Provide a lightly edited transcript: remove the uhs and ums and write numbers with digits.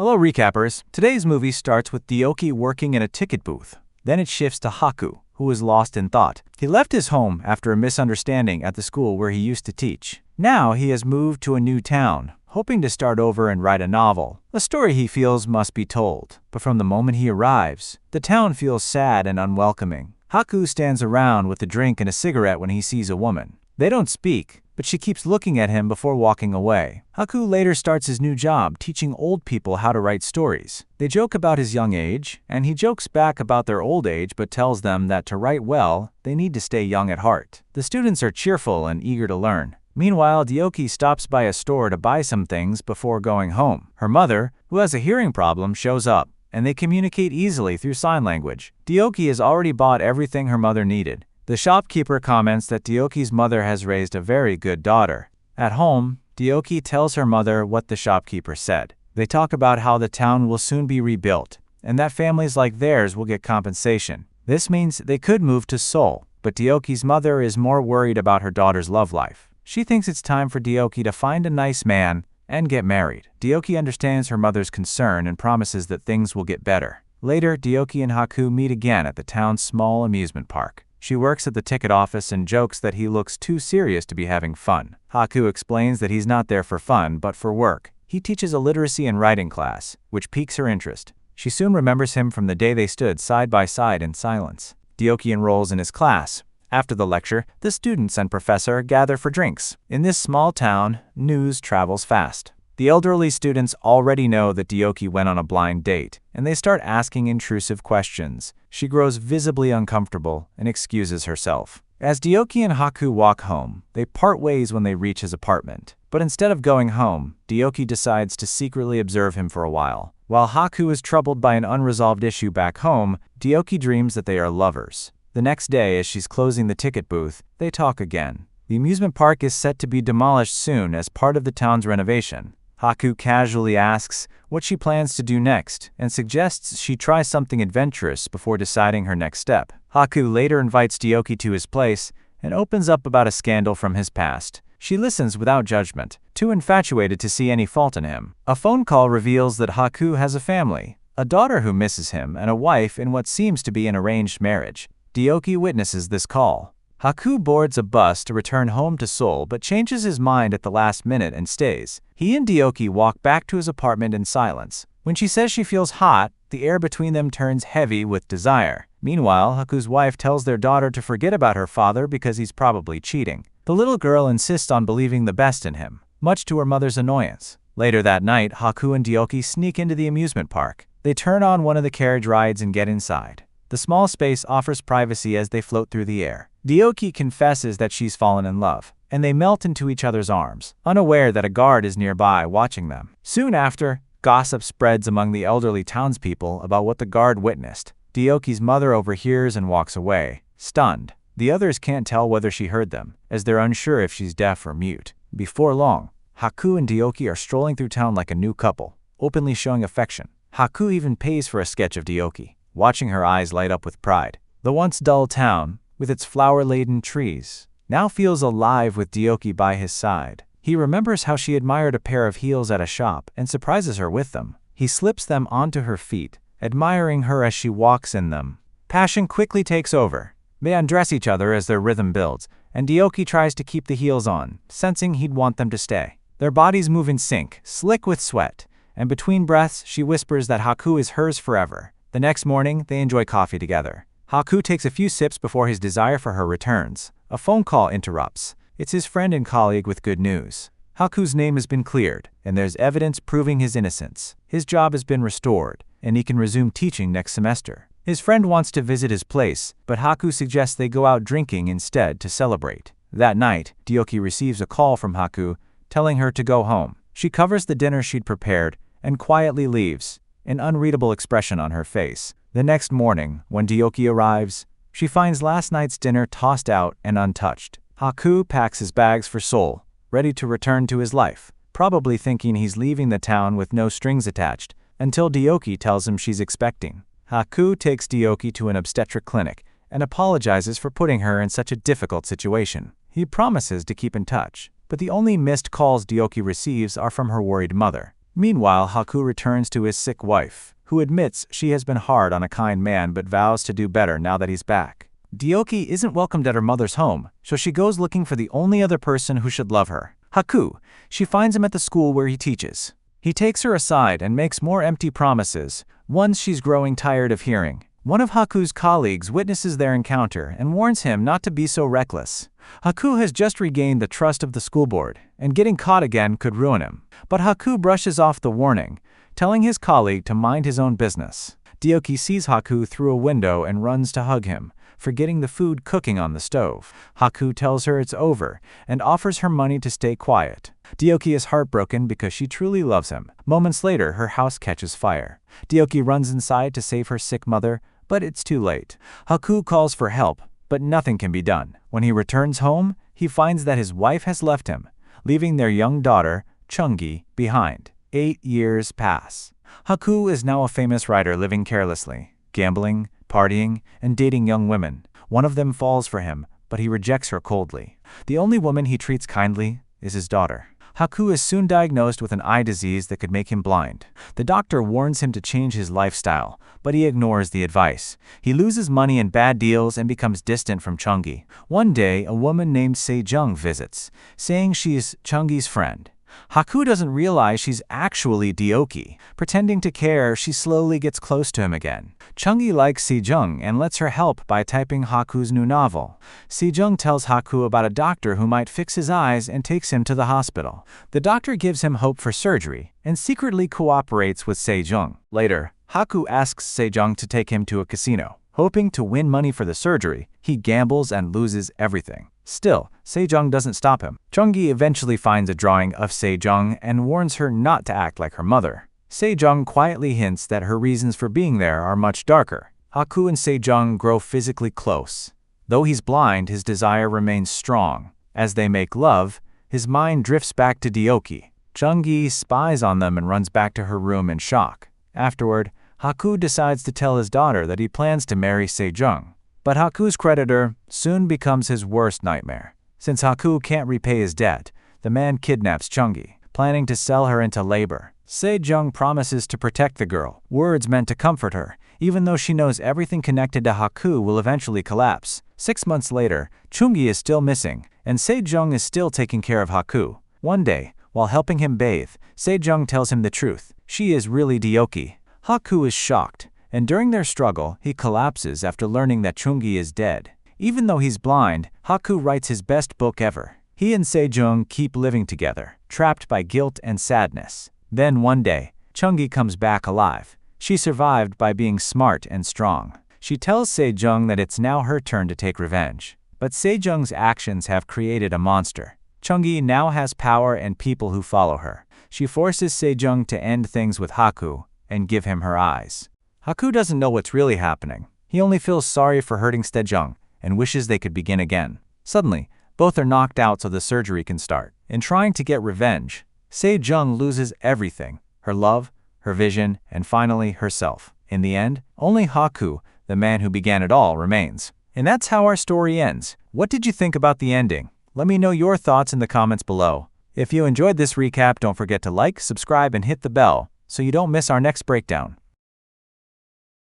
Hello recappers, today's movie starts with Ryoki working in a ticket booth. Then it shifts to Haku, who is lost in thought. He left his home after a misunderstanding at the school where he used to teach. Now he has moved to a new town, hoping to start over and write a novel, a story he feels must be told. But from the moment he arrives, the town feels sad and unwelcoming. Haku stands around with a drink and a cigarette when he sees a woman. They don't speak, but she keeps looking at him before walking away. Haku later starts his new job teaching old people how to write stories. They joke about his young age, and he jokes back about their old age but tells them that to write well, they need to stay young at heart. The students are cheerful and eager to learn. Meanwhile, Ryoki stops by a store to buy some things before going home. Her mother, who has a hearing problem, shows up, and they communicate easily through sign language. Ryoki has already bought everything her mother needed. The shopkeeper comments that Ryoki's mother has raised a very good daughter. At home, Ryoki tells her mother what the shopkeeper said. They talk about how the town will soon be rebuilt, and that families like theirs will get compensation. This means they could move to Seoul, but Ryoki's mother is more worried about her daughter's love life. She thinks it's time for Ryoki to find a nice man and get married. Ryoki understands her mother's concern and promises that things will get better. Later, Ryoki and Haku meet again at the town's small amusement park. She works at the ticket office and jokes that he looks too serious to be having fun. Haku explains that he's not there for fun, but for work. He teaches a literacy and writing class, which piques her interest. She soon remembers him from the day they stood side by side in silence. Ryoki enrolls in his class. After the lecture, the students and professor gather for drinks. In this small town, news travels fast. The elderly students already know that Ryoki went on a blind date, and they start asking intrusive questions. She grows visibly uncomfortable and excuses herself. As Ryoki and Haku walk home, they part ways when they reach his apartment. But instead of going home, Ryoki decides to secretly observe him for a while. While Haku is troubled by an unresolved issue back home, Ryoki dreams that they are lovers. The next day, as she's closing the ticket booth, they talk again. The amusement park is set to be demolished soon as part of the town's renovation. Haku casually asks what she plans to do next and suggests she try something adventurous before deciding her next step. Haku later invites Ryoki to his place and opens up about a scandal from his past. She listens without judgment, too infatuated to see any fault in him. A phone call reveals that Haku has a family, a daughter who misses him, and a wife in what seems to be an arranged marriage. Ryoki witnesses this call. Haku boards a bus to return home to Seoul but changes his mind at the last minute and stays. He and Ryoki walk back to his apartment in silence. When she says she feels hot, the air between them turns heavy with desire. Meanwhile, Haku's wife tells their daughter to forget about her father because he's probably cheating. The little girl insists on believing the best in him, much to her mother's annoyance. Later that night, Haku and Ryoki sneak into the amusement park. They turn on one of the carriage rides and get inside. The small space offers privacy as they float through the air. Ryoki confesses that she's fallen in love, and they melt into each other's arms, unaware that a guard is nearby watching them. Soon after, gossip spreads among the elderly townspeople about what the guard witnessed. Ryoki's mother overhears and walks away, stunned. The others can't tell whether she heard them, as they're unsure if she's deaf or mute. Before long, Haku and Ryoki are strolling through town like a new couple, openly showing affection. Haku even pays for a sketch of Ryoki, watching her eyes light up with pride. The once dull town, with its flower-laden trees, now feels alive with Ryoki by his side. He remembers how she admired a pair of heels at a shop and surprises her with them. He slips them onto her feet, admiring her as she walks in them. Passion quickly takes over. They undress each other as their rhythm builds, and Ryoki tries to keep the heels on, sensing he'd want them to stay. Their bodies move in sync, slick with sweat, and between breaths she whispers that Haku is hers forever. The next morning, they enjoy coffee together. Haku takes a few sips before his desire for her returns. A phone call interrupts. It's his friend and colleague with good news. Haku's name has been cleared, and there's evidence proving his innocence. His job has been restored, and he can resume teaching next semester. His friend wants to visit his place, but Haku suggests they go out drinking instead to celebrate. That night, Ryoki receives a call from Haku, telling her to go home. She covers the dinner she'd prepared and quietly leaves, an unreadable expression on her face. The next morning, when Ryoki arrives, she finds last night's dinner tossed out and untouched. Haku packs his bags for Seoul, ready to return to his life, probably thinking he's leaving the town with no strings attached, until Ryoki tells him she's expecting. Haku takes Ryoki to an obstetric clinic and apologizes for putting her in such a difficult situation. He promises to keep in touch, but the only missed calls Ryoki receives are from her worried mother. Meanwhile, Haku returns to his sick wife, who admits she has been hard on a kind man but vows to do better now that he's back. Ryoki isn't welcomed at her mother's home, so she goes looking for the only other person who should love her, Haku. She finds him at the school where he teaches. He takes her aside and makes more empty promises, ones she's growing tired of hearing. One of Haku's colleagues witnesses their encounter and warns him not to be so reckless. Haku has just regained the trust of the school board, and getting caught again could ruin him. But Haku brushes off the warning, telling his colleague to mind his own business. Ryoki sees Haku through a window and runs to hug him, forgetting the food cooking on the stove. Haku tells her it's over and offers her money to stay quiet. Ryoki is heartbroken because she truly loves him. Moments later, her house catches fire. Ryoki runs inside to save her sick mother, but it's too late. Haku calls for help, but nothing can be done. When he returns home, he finds that his wife has left him, leaving their young daughter, Chungi, behind. 8 years pass. Haku is now a famous writer living carelessly, gambling, partying, and dating young women. One of them falls for him, but he rejects her coldly. The only woman he treats kindly is his daughter. Haku is soon diagnosed with an eye disease that could make him blind. The doctor warns him to change his lifestyle, but he ignores the advice. He loses money in bad deals and becomes distant from Chungi. One day, a woman named Sejong visits, saying she's Chungi's friend. Haku doesn't realize she's actually Ryoki. Pretending to care, she slowly gets close to him again. Chungi likes Sejong and lets her help by typing Haku's new novel. Sejong tells Haku about a doctor who might fix his eyes and takes him to the hospital. The doctor gives him hope for surgery and secretly cooperates with Sejong. Later, Haku asks Sejong to take him to a casino. Hoping to win money for the surgery, he gambles and loses everything. Still, Sejong doesn't stop him. Chungi eventually finds a drawing of Sejong and warns her not to act like her mother. Sejong quietly hints that her reasons for being there are much darker. Haku and Sejong grow physically close. Though he's blind, his desire remains strong. As they make love, his mind drifts back to Ryoki. Chungi spies on them and runs back to her room in shock. Afterward, Haku decides to tell his daughter that he plans to marry Sejong. But Haku's creditor soon becomes his worst nightmare. Since Haku can't repay his debt, the man kidnaps Chungi, planning to sell her into labor. Sejong promises to protect the girl, words meant to comfort her, even though she knows everything connected to Haku will eventually collapse. 6 months later, Chungi is still missing, and Sejong is still taking care of Haku. One day, while helping him bathe, Sejong tells him the truth. She is really Ryoki. Haku is shocked, and during their struggle, he collapses after learning that Chungi is dead. Even though he's blind, Haku writes his best book ever. He and Sejong keep living together, trapped by guilt and sadness. Then one day, Chungi comes back alive. She survived by being smart and strong. She tells Sejong that it's now her turn to take revenge. But Sejong's actions have created a monster. Chungi now has power and people who follow her. She forces Sejong to end things with Haku and give him her eyes. Haku doesn't know what's really happening. He only feels sorry for hurting Sejong and wishes they could begin again. Suddenly, both are knocked out so the surgery can start. In trying to get revenge, Sejong loses everything: her love, her vision, and finally herself. In the end, only Haku, the man who began it all, remains. And that's how our story ends. What did you think about the ending? Let me know your thoughts in the comments below. If you enjoyed this recap, don't forget to like, subscribe, and hit the bell so you don't miss our next breakdown.